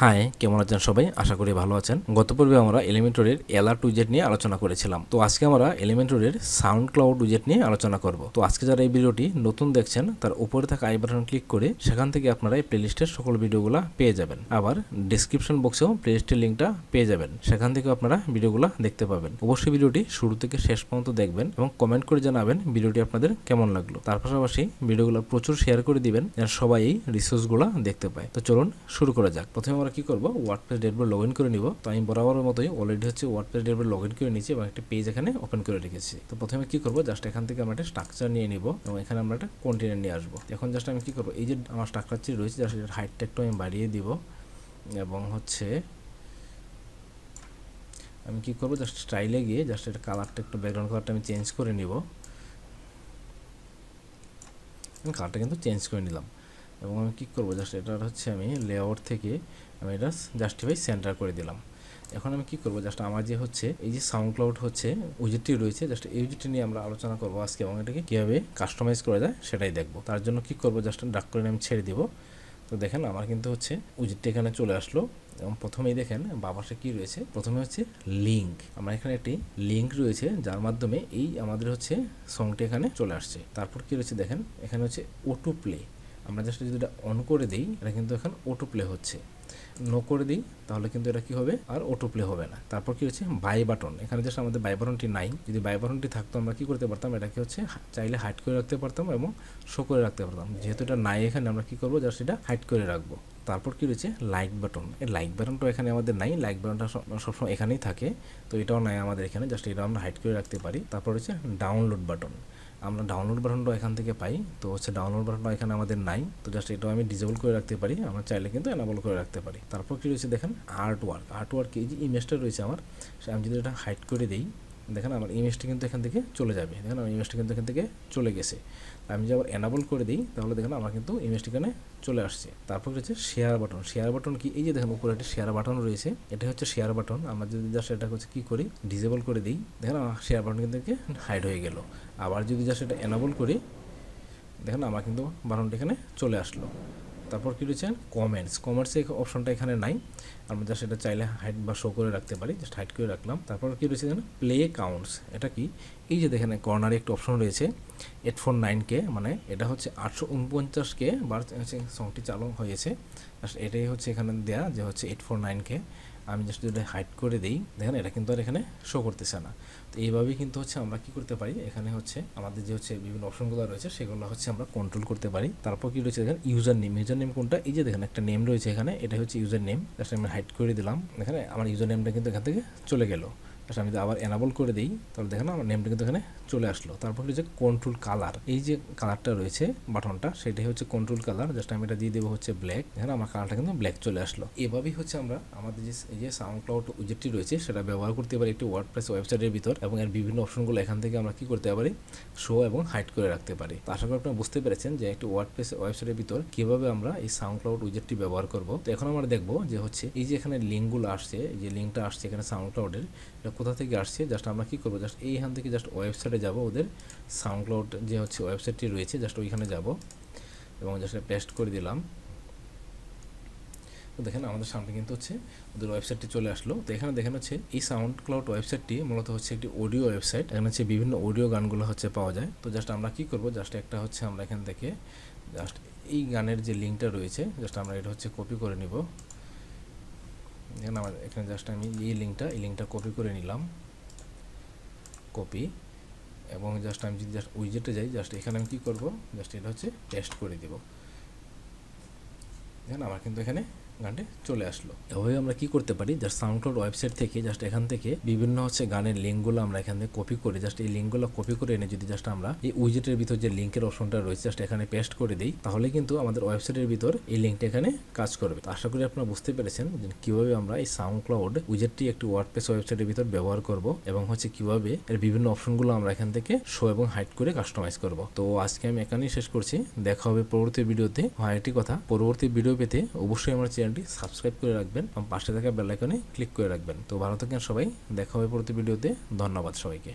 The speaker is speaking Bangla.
হাই, কেমন আছেন সবাই? আশা করি ভালো আছেন। গত পর্বে আমরা এলিমেন্টরের এলার্ট উইজেট নিয়ে আলোচনা করেছিলাম। তো আজকে আমরা এলিমেন্টরের সাউন্ড ক্লাউড উইজেট নিয়ে আলোচনা করব। তো আজকে যারা এই ভিডিওটি নতুন দেখছেন তার উপরে থাকা আই বাটন ক্লিক করে সেখান থেকে আপনারা এই প্লেলিস্টের সকল ভিডিওগুলো পেয়ে যাবেন। আবার ডেসক্রিপশন বক্সেও প্লেলিস্টের লিঙ্কটা পেয়ে যাবেন, সেখান থেকে আপনারা ভিডিওগুলো দেখতে পাবেন। অবশ্যই ভিডিওটি শুরু থেকে শেষ পর্যন্ত দেখবেন এবং কমেন্ট করে জানাবেন ভিডিওটি আপনাদের কেমন লাগলো। তার পাশাপাশি ভিডিওগুলো প্রচুর শেয়ার করে দিবেন যেন সবাই এই রিসোর্সগুলো দেখতে পায়। তো চলুন শুরু করা যাক। প্রথমে আমরা কি করব, ওয়ার্ডপ্রেস ড্যাশবোর্ড লগইন করে নিব। তো আমি বরাবরের মতোই অলরেডি হচ্ছে ওয়ার্ডপ্রেস ড্যাশবোর্ড লগইন করে নিয়েছি এবং একটা পেজ এখানে ওপেন করে রেখেছি। তো প্রথমে কি করব, জাস্ট এখান থেকে আমরা একটা স্ট্রাকচার নিয়ে নিব এবং এখানে আমরা একটা কন্টেনার নিয়ে আসবো। এখন জাস্ট আমি কি করব, এই যে আমার স্ট্রাকচারটি রয়েছে জাস্ট এর হাইটটা একটু আমি বাড়িয়ে দিব এবং হচ্ছে আমি কি করব, জাস্ট স্টাইলে গিয়ে জাস্ট এর কালারটা একটু ব্যাকগ্রাউন্ড কালারটা আমি চেঞ্জ করে নিব। আমি কালারটা কিন্তু চেঞ্জ করে নিলাম এবং আমি কী করবো, জাস্ট এটার হচ্ছে আমি লেআউট থেকে আমি এটা জাস্টিফাই সেন্টার করে দিলাম। এখন আমি কি করব, জাস্ট আমার যে হচ্ছে এই যে সাউন্ড ক্লাউড হচ্ছে উইজেটটি রয়েছে, জাস্ট এই উইজেটটি নিয়ে আমরা আলোচনা করবো আজকে এবং এটাকে কীভাবে কাস্টমাইজ করা যায় সেটাই দেখবো। তার জন্য কি করব, জাস্ট ডাক করে আমি ছেড়ে দিব। তো দেখেন আমার কিন্তু হচ্ছে উইজেটটি এখানে চলে আসলো এবং প্রথমেই দেখেন বাপাসে কি রয়েছে, প্রথমে হচ্ছে লিঙ্ক। আমার এখানে একটি লিঙ্ক রয়েছে যার মাধ্যমে এই আমাদের হচ্ছে সংটি এখানে চলে আসছে। তারপর কি রয়েছে দেখেন, এখানে হচ্ছে অটো প্লে। আমরা জাস্ট যদি এটা অন করে দিই এটা কিন্তু এখন অটো প্লে হচ্ছে, নো করে দিই তাহলে কিন্তু এটা কি হবে, আর অটো প্লে হবে না। তারপর কি হচ্ছে বাই বাটন, এখানে জাস্ট আমাদের বাই বাটনটি নাই। যদি বাই বাটনটি থাকতো আমরা কি করতে পারতাম, এটাকে হচ্ছে চাইলে হাইড করে রাখতে পারতাম এবং শো করে রাখতে পারতাম। যেহেতু এটা নাই এখানে আমরা কি করবো, জাস্ট এটা হাইড করে রাখবো। তারপর কি রয়েছে লাইক বাটন, এই লাইক বাটনটা এখানে আমাদের নাই, লাইক বাটনটা সবসময় এখানেই থাকে, তো এটাও নাই আমাদের এখানে, জাস্ট এটা আমরা হাইড করে রাখতে পারি। তারপর হচ্ছে ডাউনলোড বাটন, আমরা ডাউনলোড বাটনটা এখান থেকে পাই, তো হচ্ছে ডাউনলোড বাটনটা এখানে আমাদের নাই, তো জাস্ট এটাও আমি ডিসেবল করে রাখতে পারি, আমরা চাইলে কিন্তু এনাবল করে রাখতে পারি। তারপর কি রয়েছে দেখেন আর্টওয়ার্ক, এই যে ইমেজটা রয়েছে আমার, আমি যদি এটা হাইড করে দিই দেখেন আমার ইমেজটা কিন্তু এখান থেকে চলে যাবে। দেখেন আমার ইমেজটা কিন্তু এখান থেকে চলে গেছে। আমি যদি আবার এনাবল করে দিই তাহলে দেখেন আমার কিন্তু ইমেজটা এখানে চলে আসছে। তারপর রয়েছে শেয়ার বাটন কি, এই যে দেখেন উপরে একটা শেয়ার বাটন রয়েছে, এটা হচ্ছে শেয়ার বাটন। আমরা যদি জাস্ট এটা হচ্ছে কি করি, ডিসেবল করে দিই, দেখেন আমার শেয়ার বাটন কিন্তু হাইড হয়ে গেল। আবার যদি জাস্ট এটা এনাবল করি দেখেন আমার কিন্তু বাটনটা এখানে চলে আসলো। তারপর কি রয়েছে কমেন্টস এই অপশনটা এখানে নাই, আমরা জাস্ট এটা চাইলে হাইড বা শো করে রাখতে পারি, জাস্ট হাইড করে রাখলাম। তারপর কি রয়েছে দেখেন প্লে কাউন্টস, এটা কি, এই যে দেখেন কর্নারে একটা অপশন রয়েছে 849K, মানে এটা হচ্ছে 849K বার হচ্ছে সংটি চালু হয়েছে, জাস্ট এটাই হচ্ছে এখানে দেয়া যে হচ্ছে 849K। আমি জাস্ট যদি হাইড করে দিই দেখেন এটা কিন্তু আর এখানে শো করতেছে না। তো এইভাবেই কিন্তু হচ্ছে আমরা কি করতে পারি, এখানে হচ্ছে আমাদের যে হচ্ছে বিভিন্ন অপশনগুলো রয়েছে সেগুলো হচ্ছে আমরা কন্ট্রোল করতে পারি। তারপর কি রয়েছে দেখেন ইউজার নেম কোনটা, এই যে দেখেন একটা নেম রয়েছে এখানে, এটা হচ্ছে ইউজার নেম, জাস্ট আমি হাইড করে দিলাম, দেখেন আমার ইউজার নেমটা কিন্তু এখান থেকে চলে গেল। আমি যদি আবার এনাবল করে দিই তাহলে দেখেন আমার নেমটা কিন্তু এখানে চলে আসলো। তারপর হচ্ছে কন্ট্রোল কালার, এই যে কালারটা রয়েছে বাটনটা সেটাই হচ্ছে কন্ট্রোল কালার, জাস্ট আমি এটা দিয়ে দেবো হচ্ছে ব্ল্যাক, দেখেন আমার কালারটা কিন্তু ব্ল্যাক চলে আসলো। এভাবেই হচ্ছে আমরা আমাদের যে এই যে সাউন্ড ক্লাউড উইজেটটি রয়েছে সেটা ব্যবহার করতে পারি একটি ওয়ার্ডপ্রেস ওয়েবসাইটের ভিতর এবং এর বিভিন্ন অপশনগুলো এখান থেকে আমরা কি করতে পারি, শো এবং হাইড করে রাখতে পারি। তো আশা করি আপনারা বুঝতে পেরেছেন যে একটি ওয়ার্ডপ্রেস ওয়েবসাইটের ভিতর কিভাবে আমরা এই সাউন্ড ক্লাউড উইজেটটি ব্যবহার করব। তো এখন আমরা দেখবো যে হচ্ছে এই যে এখানে লিঙ্কগুলো আসছে, এই যে লিঙ্কটা আসছে এখানে সাউন্ড ক্লাউডের, এটা কোথা থেকে আসছে, জাস্ট আমরা কি করবো, জাস্ট এইখান থেকে জাস্ট ওয়েবসাইটে যাব, ওদের সাউন্ড ক্লাউড যে হচ্ছে ওয়েবসাইটটি রয়েছে জাস্ট ওইখানে যাব এবং জাস্ট পেস্ট করে দিলাম। তো দেখেন আমাদের সামনে কিন্তু হচ্ছে ওদের ওয়েবসাইটটি চলে আসলো। তো এখানে দেখেন হচ্ছে এই সাউন্ড ক্লাউড ওয়েবসাইটটি মূলত হচ্ছে একটি অডিও ওয়েবসাইট, এখানে হচ্ছে বিভিন্ন অডিও গানগুলো হচ্ছে পাওয়া যায়। তো জাস্ট আমরা কি করব, জাস্ট একটা হচ্ছে আমরা এখান থেকে জাস্ট এই গানের যে লিঙ্কটা রয়েছে জাস্ট আমরা এটা হচ্ছে কপি করে নিব। দেখেন আমার এখানে জাস্ট আমি এই লিঙ্কটা কপি করে নিলাম, কপি, এবং জাস্ট আমি যদি জাস্ট উইজেটে যাই জাস্ট এখানে আমি কি করব, জাস্ট এটা হচ্ছে পেস্ট করে দেব, দেখেন আমার কিন্তু এখানে গানটি চলে আসলো। এভাবে আমরা কি করতে পারি, জাস্ট সাউন্ড ক্লাউড ওয়েবসাইট থেকে জাস্ট এখান থেকে বিভিন্ন হচ্ছে গানের লিঙ্কগুলো আমরা এখান থেকে কপি করে জাস্ট এই লিঙ্কগুলো কপি করে এনে যদি জাস্ট আমরা এই উইজেটের ভিতর যে লিঙ্কের অপশনটা রয়েছে জাস্ট এখানে পেস্ট করে দিই তাহলে কিন্তু আমাদের ওয়েবসাইটের ভিতর এই লিঙ্কটা এখানে কাজ করবে। তো আশা করি আপনারা বুঝতে পেরেছেন যে কিভাবে আমরা এই সাউন্ড ক্লাউড উইজেটটি একটি ওয়ার্ডপ্রেস ওয়েবসাইটের ভিতর ব্যবহার করব এবং হচ্ছে কিভাবে এর বিভিন্ন অপশনগুলো আমরা এখান থেকে শো এবং হাইড করে কাস্টমাইজ করব। তো আজকে আমি এখানেই শেষ করছি, দেখা হবে পরবর্তী ভিডিওতে। একটি কথা, পরবর্তী ভিডিও পেতে অবশ্যই আমার চ্যানেলটি সাবস্ক্রাইব করে রাখবেন এবং পাশে থাকা বেল আইকনে ক্লিক করে রাখবেন। তো ভালো থাকেন সবাই, দেখা হবে পরবর্তী ভিডিওতে। ধন্যবাদ সবাইকে।